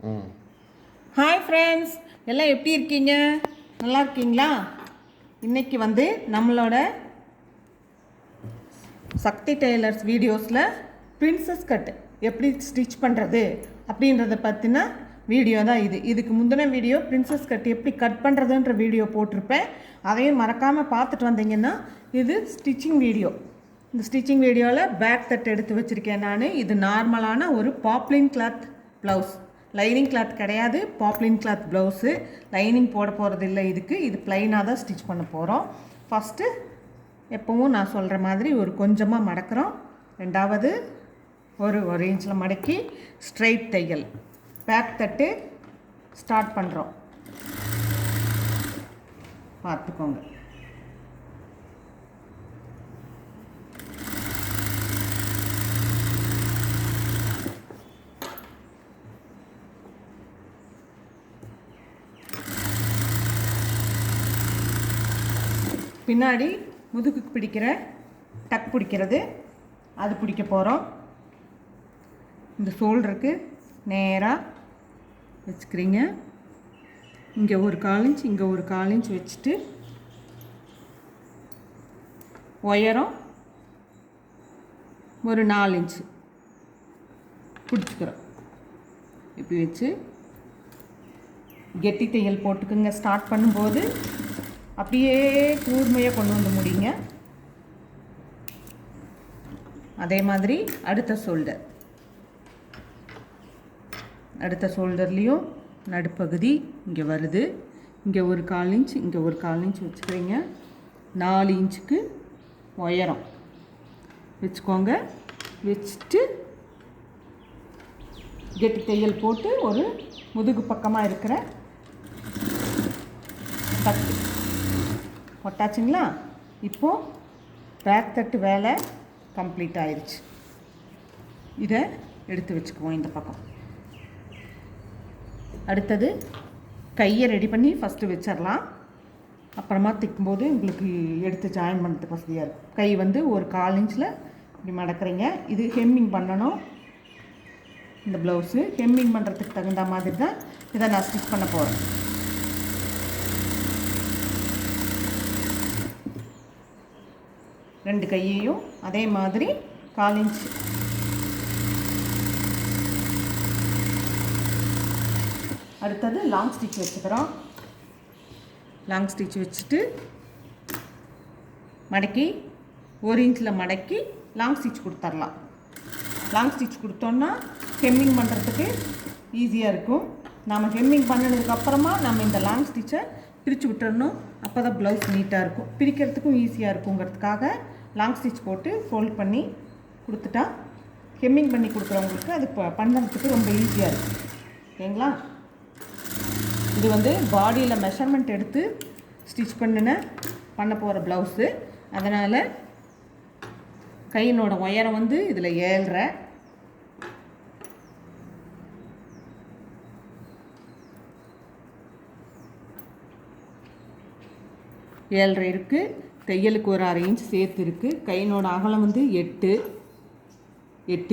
Hi friends, எல்லாம் எப்படி இருக்கீங்க? நல்லா இருக்கீங்களா? இன்றைக்கி நம்மளோட சக்தி டெய்லர்ஸ் வீடியோஸில் பிரின்சஸ் கட் எப்படி ஸ்டிச் பண்ணுறது அப்படின்றத பற்றின வீடியோ தான் இதுக்கு முந்தின வீடியோ பிரின்சஸ் கட் எப்படி கட் பண்ணுறதுன்ற வீடியோ போட்டிருப்பேன். அதையும் மறக்காமல் பார்த்துட்டு வந்தீங்கன்னா இது ஸ்டிச்சிங் வீடியோ. இந்த ஸ்டிச்சிங் வீடியோவில் பேக் தட் எடுத்து வச்சுருக்கேன் நான். இது நார்மலான ஒரு Babylon cloth blouse, lining cloth கிடையாது, பாப்லின் கிளாத் ப்ளவுஸு. லைனிங் போட போகிறது இல்லை இதுக்கு. இது ப்ளைனாக தான் ஸ்டிச் பண்ண போகிறோம். ஃபஸ்ட்டு எப்போவும் நான் சொல்கிற மாதிரி ஒரு கொஞ்சமாக மடக்கிறோம். ரெண்டாவது ஒரு இன்ச்சில் மடக்கி ஸ்ட்ரைட் தையல் பேக் தட்டு ஸ்டார்ட் பண்ணுறோம். பார்த்துக்கோங்க. பின்னாடி முதுகுக்கு பிடிக்கிற டக் பிடிக்கிறது அது பிடிக்க போகிறோம். இந்த ஷோல்டருக்கு நேராக வச்சுக்கிறீங்க. இங்கே ஒரு 1/4 இன்ச், இங்கே ஒரு 1/4 இன்ச் வச்சுட்டு உயரம் ஒரு 4 இன்ச்சு பிடிச்சிக்கிறோம். இப்படி வச்சு கெட்டி தையல் போட்டுக்குங்க. ஸ்டார்ட் பண்ணும்போது அப்படியே கூர்மையாக கொண்டு வந்து முடிங்க. அதே மாதிரி அடுத்த ஷோல்டர்லேயும் நடுப்பகுதி இங்கே வருது. இங்கே ஒரு 1/4 இன்ச், இங்கே ஒரு 1/4 இன்ச் வச்சுக்கிறீங்க. 4 இன்ச்சுக்கு உயரம் வச்சுக்கோங்க. வச்சுட்டு கெட்டி தையல் போட்டு ஒரு முதுகு பக்கமாக இருக்கிற தட்டு போட்டாச்சுங்களா? இப்போது பேக் தட்டு வேலை கம்ப்ளீட் ஆயிடுச்சு. இதை எடுத்து வச்சுக்குவோம் இந்த பக்கம். அடுத்தது கையை ரெடி பண்ணி ஃபஸ்ட்டு வச்சிடலாம். அப்புறமா தைக்கும்போது உங்களுக்கு எடுத்து ஜாயின் பண்ணுறதுக்கு வசதியாக இருக்கும். கை ஒரு 1/4 இன்ச்சில் இப்படி மடக்கிறீங்க. இது ஹெம்மிங் பண்ணணும். இந்த ப்ளவுஸு ஹெம்மிங் பண்ணுறதுக்கு தகுந்த மாதிரி தான் இதை நான் ஸ்டிச் பண்ண போகிறேன். ரெண்டு கையையும் அதே மாதிரி 1/4 இன்ச் அடுத்தது லாங் ஸ்டிச் வச்சுக்கிறோம். லாங் ஸ்டிச் வச்சுட்டு மடக்கி 1 இன்ச்சில் மடக்கி லாங் ஸ்டிச் கொடுத்துடலாம். லாங் ஸ்டிச் கொடுத்தோன்னா ஹெம்மிங் பண்ணுறதுக்கு ஈஸியாக இருக்கும். நம்ம ஹெம்மிங் பண்ணினதுக்கப்புறமா நம்ம இந்த லாங் ஸ்டிச்சை பிரித்து விட்டுறணும். அப்போ தான் ப்ளவுஸ் நீட்டாக இருக்கும். பிரிக்கிறதுக்கும் ஈஸியாக இருக்குங்கிறதுக்காக லாங் ஸ்டிச் போட்டு ஃபோல்ட் பண்ணி கொடுத்துட்டா ஹெம்மிங் பண்ணி கொடுக்குறவங்களுக்கு அது பண்ணுறதுக்கு ரொம்ப ஈஸியாக இருக்கும். ஓகேங்களா? இது பாடியில் மெஷர்மெண்ட் எடுத்து ஸ்டிச் பண்ண போகிற ப்ளவுஸு. அதனால் கையினோட உயரம் இதில் 7.5. இருக்குது. தையலுக்கு ஒரு 1/2 இன்ச் சேர்த்து இருக்குது. கையினோட அகலம் 8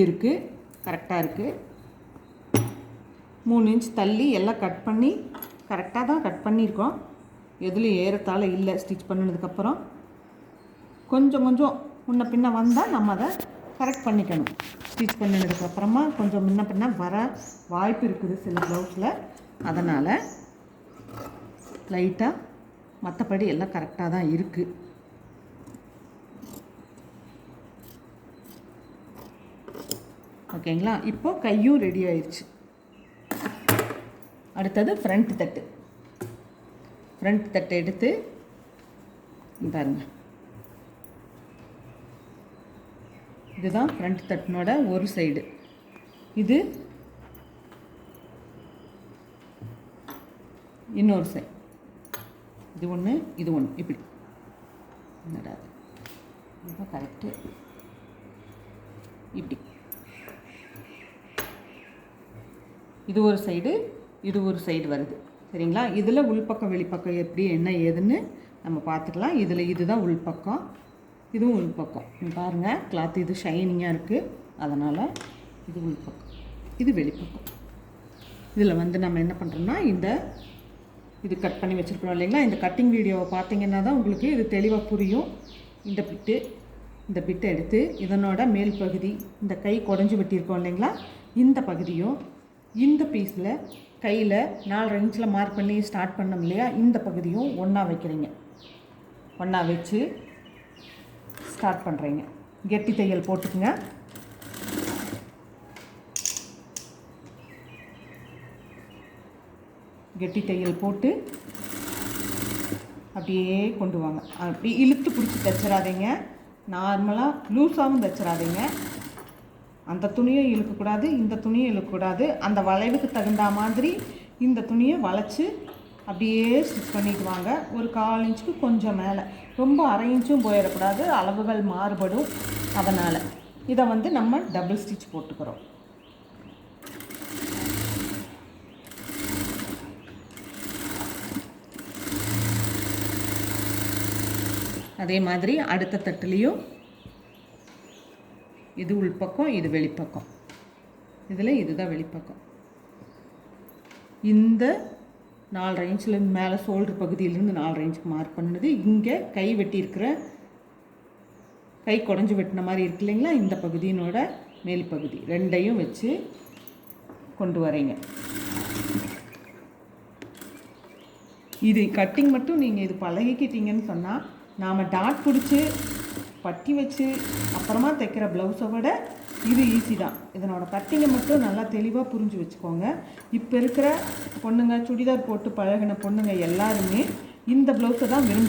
இருக்குது. கரெக்டாக இருக்குது. 3 இன்ச் தள்ளி எல்லாம் கட் பண்ணி கரெக்டாக தான் கட் பண்ணியிருக்கோம். எதுலேயும் ஏறத்தாழ இல்லை. ஸ்டிச் பண்ணினதுக்கப்புறம் கொஞ்சம் முன்ன பின்ன வந்தால் நம்ம அதை கரெக்ட் பண்ணிக்கணும். ஸ்டிச் பண்ணினதுக்கப்புறமா கொஞ்சம் முன்ன பின்ன வர வாய்ப்பு இருக்குது சில ப்ளவுஸில். அதனால் லைட்டாக, மற்றபடி எல்லாம் கரெக்டாக தான் இருக்குது. ஓகேங்களா? இப்போது கையும் ரெடி ஆயிடுச்சு. அடுத்தது ஃப்ரண்ட் தட்டு எடுத்து பாருங்க. இதுதான் ஃப்ரண்ட் தட்டினோட ஒரு சைடு. இது இன்னொரு சைடு. இது ஒன்று, இது ஒன்று. இப்படி என்னடா இதுதான் கரெக்டு. இப்படி இது ஒரு சைடு, இது ஒரு சைடு வருது. சரிங்களா? இதில் உள்பக்கம் வெளிப்பக்கம் எப்படி என்ன ஏதுன்னு நம்ம பார்த்துக்கலாம். இதுதான் உள்பக்கம், இதுவும் உள்பக்கம். பாருங்கள், கிளாத் இது ஷைனிங்காக இருக்குது. அதனால் இது உள்பக்கம், இது வெளிப்பக்கம். இதில் வந்து நம்ம என்ன பண்ணுறோம்னா இது கட் பண்ணி வச்சுருக்கோம் இல்லைங்களா, இந்த கட்டிங் வீடியோவை பார்த்தீங்கன்னா தான் உங்களுக்கு இது தெளிவாக புரியும். இந்த பிட்டை எடுத்து இதனோட மேல் பகுதி, இந்த கை குடஞ்சி வெட்டியிருக்கோம் இல்லைங்களா, இந்த பகுதியும் இந்த பீஸில் கையில் 4 இன்ச்சில் மார்க் பண்ணி ஸ்டார்ட் பண்ணோம் இல்லையா, இந்த பகுதியும் ஒன்றா வைக்கிறீங்க. ஒன்றா வச்சு ஸ்டார்ட் பண்ணுறீங்க. கெட்டி தையல் போட்டுக்குங்க. கெட்டி தையல் போட்டு அப்படியே கொண்டு வாங்க. அப்படி இழுத்து பிடிச்சி தைச்சிடாதீங்க. நார்மலாக லூஸாகவும் தைச்சிடாதீங்க. அந்த துணியும் இழுக்கக்கூடாது, இந்த துணியும் இழுக்கக்கூடாது. அந்த வளைவுக்கு தகுந்த மாதிரி இந்த துணியை வளைச்சி அப்படியே ஸ்டிச் பண்ணிட்டு வாங்க. ஒரு 1/4 இன்ச்சுக்கு கொஞ்சம் மேலே, ரொம்ப 1/2 இன்ச்சும் போயிடக்கூடாது, அளவுகள் மாறுபடும். அதனால் இதை வந்து நம்ம டபுள் ஸ்டிச் போட்டுக்கிறோம். அதே மாதிரி அடுத்த தட்டுலேயும் இது உள்பக்கம், இது வெளிப்பக்கம். இதில் இதுதான் வெளிப்பக்கம். இந்த 4.5 இன்ச்சிலேருந்து மேலே ஷோல்டர் பகுதியிலேருந்து 4.5 இன்ச்சுக்கு மார்க் பண்ணுது. இங்கே கை வெட்டியிருக்கிற, கை குடஞ்சி வெட்டின மாதிரி இருக்கு இல்லைங்களா, இந்த பகுதியினோட மேல் பகுதி ரெண்டையும் வச்சு கொண்டு வரீங்க. இது கட்டிங் மட்டும் நீங்கள் இது பழகிக்கிட்டீங்கன்னு சொன்னால், நாம் டாட் பிடிச்சி பட்டி வச்சு அப்புறமா தைக்கிற ப்ளவுஸை விட இது ஈஸி தான். இதனோட கட்டிங்கை மட்டும் நல்லா தெளிவாக புரிஞ்சு வச்சுக்கோங்க. இப்போ இருக்கிற பொண்ணுங்க, சுடிதார் போட்டு பழகின பொண்ணுங்க எல்லாருமே இந்த ப்ளவுஸை தான் விரும்பி